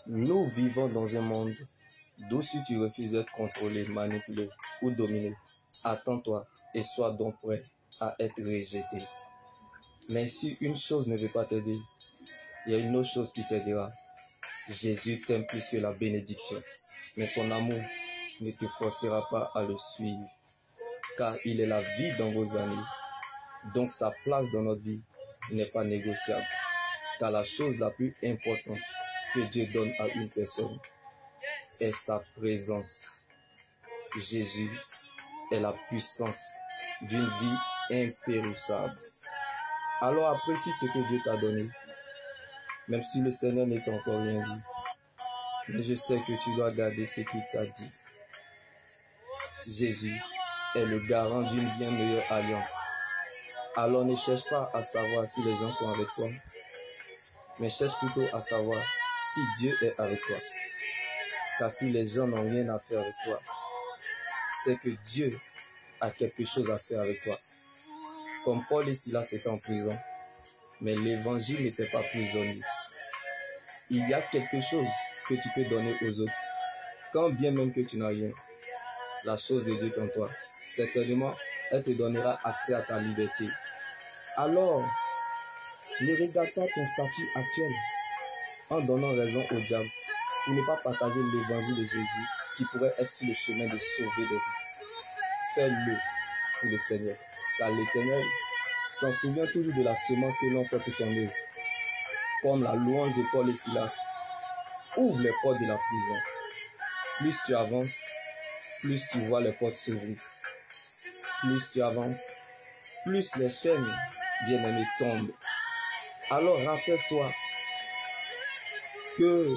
Nous vivons dans un monde d'où si tu refuses d'être contrôlé, manipulé ou dominé, attends-toi et sois donc prêt à être rejeté. Mais si une chose ne veut pas t'aider, il y a une autre chose qui t'aidera. Jésus t'aime plus que la bénédiction, mais son amour ne te forcera pas à le suivre, car il est la vie dans vos années. Donc sa place dans notre vie n'est pas négociable, car la chose la plus importante que Dieu donne à une personne est sa présence. Jésus est la puissance d'une vie impérissable. Alors apprécie ce que Dieu t'a donné, même si le Seigneur n'est encore rien dit. Mais je sais que tu dois garder ce qu'il t'a dit. Jésus est le garant d'une bien meilleure alliance. Alors ne cherche pas à savoir si les gens sont avec toi, mais cherche plutôt à savoir si Dieu est avec toi. Car si les gens n'ont rien à faire avec toi, c'est que Dieu a quelque chose à faire avec toi. Comme Paul et Silas étaient en prison, mais l'évangile n'était pas prisonnier. Il y a quelque chose que tu peux donner aux autres, quand bien même que tu n'as rien. La chose de Dieu en toi, certainement, elle te donnera accès à ta liberté. Alors, ne regarde pas ton statut actuel en donnant raison au diable pour ne pas partager l'évangile de Jésus qui pourrait être sur le chemin de sauver des vies. Fais-le pour le Seigneur, car l'Éternel s'en souvient toujours de la semence que l'on fait pour son œuvre. Comme la louange de Paul et Silas ouvre les portes de la prison. Plus tu avances, plus tu vois les portes s'ouvrir. Plus tu avances, plus les chaînes bien-aimées tombent. Alors rappelle-toi que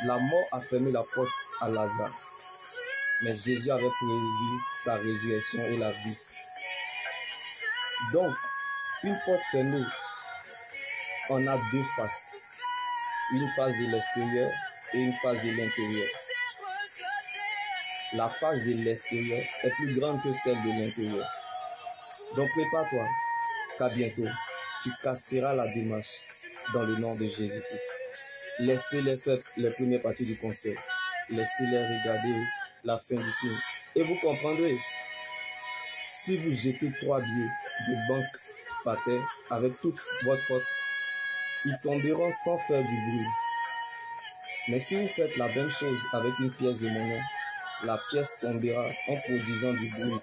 la mort a fermé la porte à Lazare. Mais Jésus avait prévu sa résurrection et la vie. Donc, une porte fermée, on a deux faces. Une face de l'extérieur et une face de l'intérieur. La face de l'extérieur est plus grande que celle de l'intérieur. Donc prépare-toi, car bientôt, tu casseras la démarche dans le nom de Jésus-Christ. Laissez-les faire les premières parties du concert. Laissez-les regarder la fin du film. Et vous comprendrez, si vous jetez 3 billets de banque par terre avec toute votre force, ils tomberont sans faire du bruit. Mais si vous faites la même chose avec une pièce de monnaie, la pièce tombera en produisant du bruit.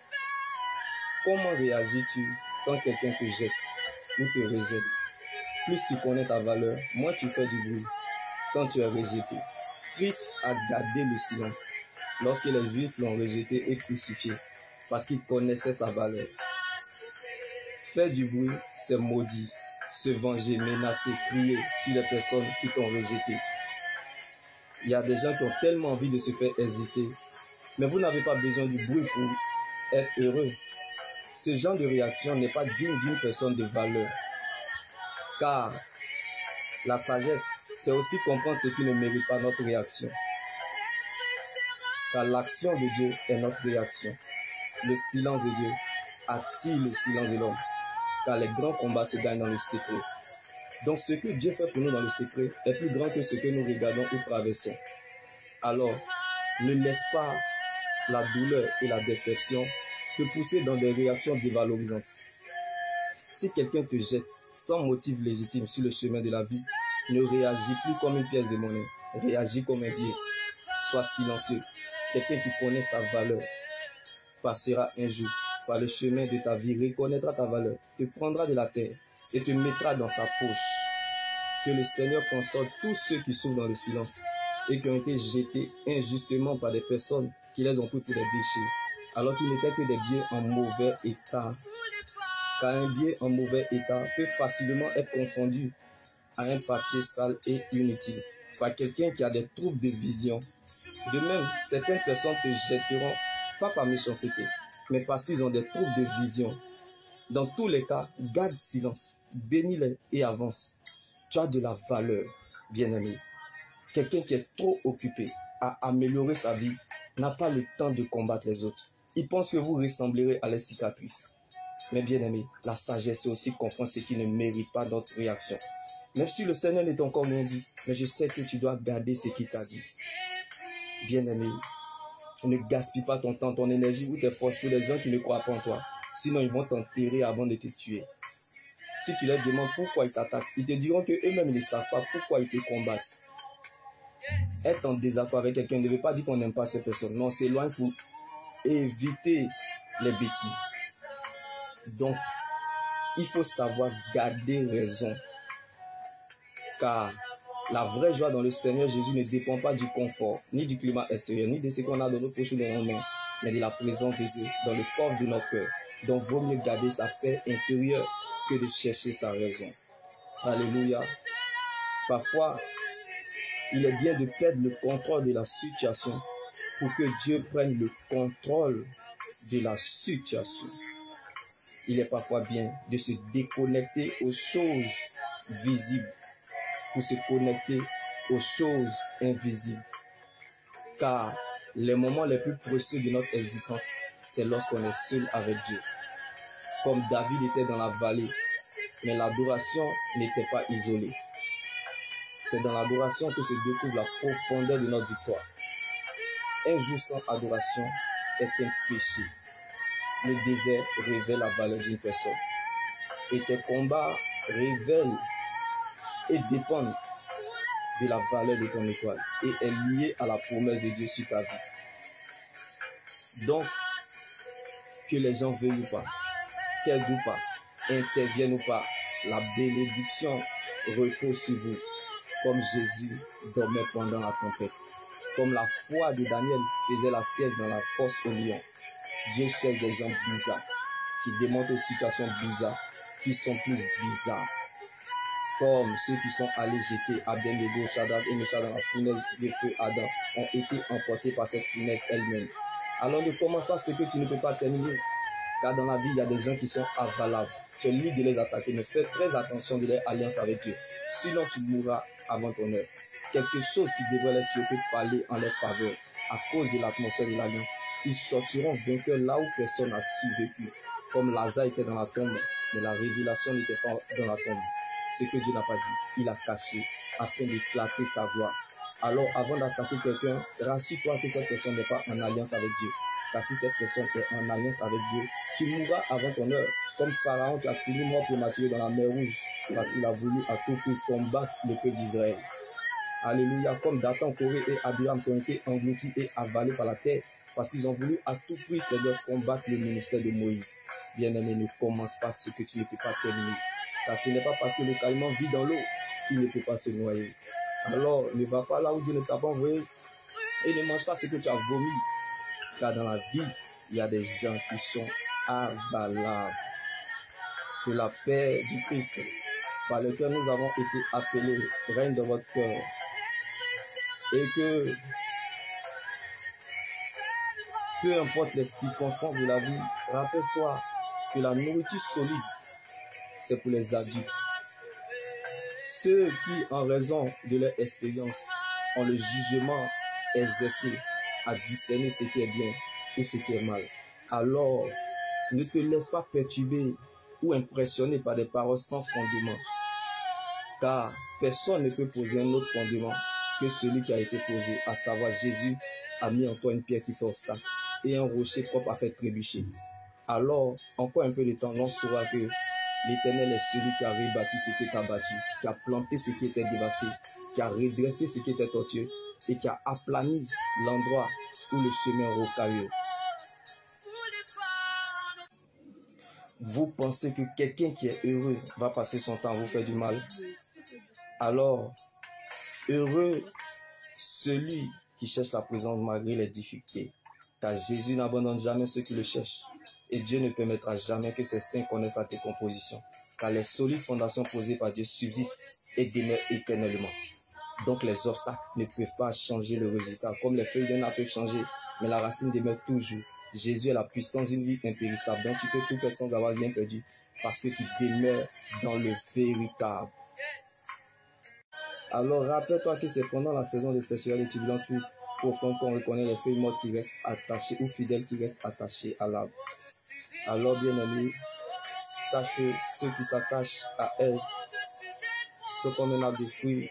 Comment réagis-tu quand quelqu'un te jette ou te rejette? Plus tu connais ta valeur, moins tu fais du bruit quand tu es rejeté. Christ a gardé le silence lorsque les Juifs l'ont rejeté et crucifié parce qu'ils connaissaient sa valeur. Faire du bruit, c'est maudit. Se venger, menacer, crier sur les personnes qui t'ont rejeté. Il y a des gens qui ont tellement envie de se faire exister, mais vous n'avez pas besoin du bruit pour être heureux. Ce genre de réaction n'est pas digne d'une personne de valeur. Car la sagesse, c'est aussi comprendre ce qui ne mérite pas notre réaction. Car l'action de Dieu est notre réaction. Le silence de Dieu attire le silence de l'homme. Car les grands combats se gagnent dans le secret. Donc ce que Dieu fait pour nous dans le secret est plus grand que ce que nous regardons ou traversons. Alors, ne laisse pas la douleur et la déception te pousser dans des réactions dévalorisantes. Si quelqu'un te jette sans motif légitime sur le chemin de la vie, ne réagis plus comme une pièce de monnaie, réagis comme un billet. Sois silencieux. Quelqu'un qui connaît sa valeur passera un jour par le chemin de ta vie, reconnaîtra ta valeur, te prendra de la terre et te mettra dans sa poche. Que le Seigneur console tous ceux qui souffrent dans le silence et qui ont été jetés injustement par des personnes qui les ont pris pour des déchets, alors qu'ils n'étaient que des biens en mauvais état. Car un bien en mauvais état peut facilement être confondu à un papier sale et inutile par quelqu'un qui a des troubles de vision. De même, certaines personnes te jetteront pas par méchanceté, mais parce qu'ils ont des troubles de vision. Dans tous les cas, garde silence, bénis-les et avance. Tu as de la valeur, bien-aimé. Quelqu'un qui est trop occupé à améliorer sa vie n'a pas le temps de combattre les autres. Il pense que vous ressemblerez à les cicatrices. Mais bien-aimé, la sagesse est aussi comprendre ce qui ne mérite pas notre réaction. Même si le Seigneur n'est encore rien dit, mais je sais que tu dois garder ce qu'il t'a dit. Bien-aimé, ne gaspille pas ton temps, ton énergie ou tes forces pour les gens qui ne croient pas en toi. Sinon, ils vont t'enterrer avant de te tuer. Si tu leur demandes pourquoi ils t'attaquent, ils te diront qu'eux-mêmes ne savent pas pourquoi ils te combattent. Être en désaccord avec quelqu'un ne veut pas dire qu'on n'aime pas cette personne. Non, c'est loin pour éviter les bêtises. Donc, il faut savoir garder raison. Car la vraie joie dans le Seigneur Jésus ne dépend pas du confort, ni du climat extérieur, ni de ce qu'on a dans nos poches ou dans nos mains, mais de la présence de Dieu dans le corps de notre cœur. Donc, vaut mieux garder sa paix intérieure que de chercher sa raison. Alléluia. Parfois, il est bien de perdre le contrôle de la situation pour que Dieu prenne le contrôle de la situation. Il est parfois bien de se déconnecter aux choses visibles pour se connecter aux choses invisibles. Car les moments les plus précieux de notre existence, c'est lorsqu'on est seul avec Dieu. Comme David était dans la vallée, mais l'adoration n'était pas isolée. C'est dans l'adoration que se découvre la profondeur de notre victoire. Un jour sans adoration est un péché. Le désert révèle la valeur d'une personne. Et tes combats révèlent et dépendent de la valeur de ton étoile et est lié à la promesse de Dieu sur ta vie. Donc, que les gens veuillent ou pas, qu'aident ou pas, interviennent ou pas, la bénédiction repose sur vous, comme Jésus dormait pendant la tempête. Comme la foi de Daniel faisait la sieste dans la fosse au lion. Dieu cherche des gens bizarres, qui démontrent aux situations bizarres, qui sont plus bizarres. Comme ceux qui sont allés jeter Abednego, Shadrach et Meshach dans la fournaise de feu Adam, ont été emportés par cette fournaise elle-même. Alors ne commence pas ce que tu ne peux pas terminer. Car dans la vie, il y a des gens qui sont avalables. Tu es libre de les attaquer, mais fais très attention de leur alliance avec Dieu. Sinon, tu mourras avant ton heure. Quelque chose qui devrait les tuer peut parler en leur faveur à cause de l'atmosphère de l'alliance. Ils sortiront vainqueurs là où personne n'a survécu. Comme Lazare était dans la tombe, mais la révélation n'était pas dans la tombe. Ce que Dieu n'a pas dit, il a caché afin d'éclater sa gloire. Alors, avant d'attaquer quelqu'un, rassure-toi que cette personne n'est pas en alliance avec Dieu. Car si cette personne est en alliance avec Dieu, tu mourras avant ton heure. Comme Pharaon qui a fini mort prématuré dans la mer Rouge, parce qu'il a voulu à tout prix combattre le peuple d'Israël. Alléluia, comme Dathan, Corée et Abiram qui ont été engloutis et avalés par la terre, parce qu'ils ont voulu à tout prix combattre le ministère de Moïse. Bien-aimé, ne commence pas ce que tu ne peux pas terminer. Car ce n'est pas parce que le caïman vit dans l'eau qu'il ne peut pas se noyer. Alors, ne va pas là où Dieu ne t'a pas envoyé et ne mange pas ce que tu as vomi. Car dans la vie, il y a des gens qui sont avalables. Que la paix du Christ, par lequel nous avons été appelés, règne dans votre cœur. Et que, peu importe les circonstances de la vie, rappelle-toi que la nourriture solide, c'est pour les adultes. Ceux qui, en raison de leur expérience, ont le jugement exercé à discerner ce qui est bien et ce qui est mal. Alors, ne te laisse pas perturber ou impressionner par des paroles sans fondement. Car personne ne peut poser un autre fondement que celui qui a été posé, à savoir Jésus a mis en toi une pierre qui fait obstacle et un rocher propre à faire trébucher. Alors, encore un peu de temps, on saura que l'Éternel est celui qui a rebâti ce qui est abattu, qui a planté ce qui était dévasté, qui a redressé ce qui était tortueux et qui a aplani l'endroit où le chemin rocailleux. Vous pensez que quelqu'un qui est heureux va passer son temps à vous faire du mal? Alors, heureux celui qui cherche la présence malgré les difficultés, car Jésus n'abandonne jamais ceux qui le cherchent. Et Dieu ne permettra jamais que ses saints connaissent la décomposition, car les solides fondations posées par Dieu subsistent et demeurent éternellement. Donc les obstacles ne peuvent pas changer le résultat, comme les feuilles d'un arbre peuvent changer, mais la racine demeure toujours. Jésus est la puissance d'une vie impérissable, donc tu peux tout faire sans avoir rien perdu, parce que tu demeures dans le véritable. Alors rappelle-toi que c'est pendant la saison de sécheresse et de turbulence plus profonde qu'on reconnaît les feuilles mortes qui restent attachées ou fidèles qui restent attachées à l'arbre. Alors bien aimé, sache que ceux qui s'attachent à elle sont comme un arbre de fruits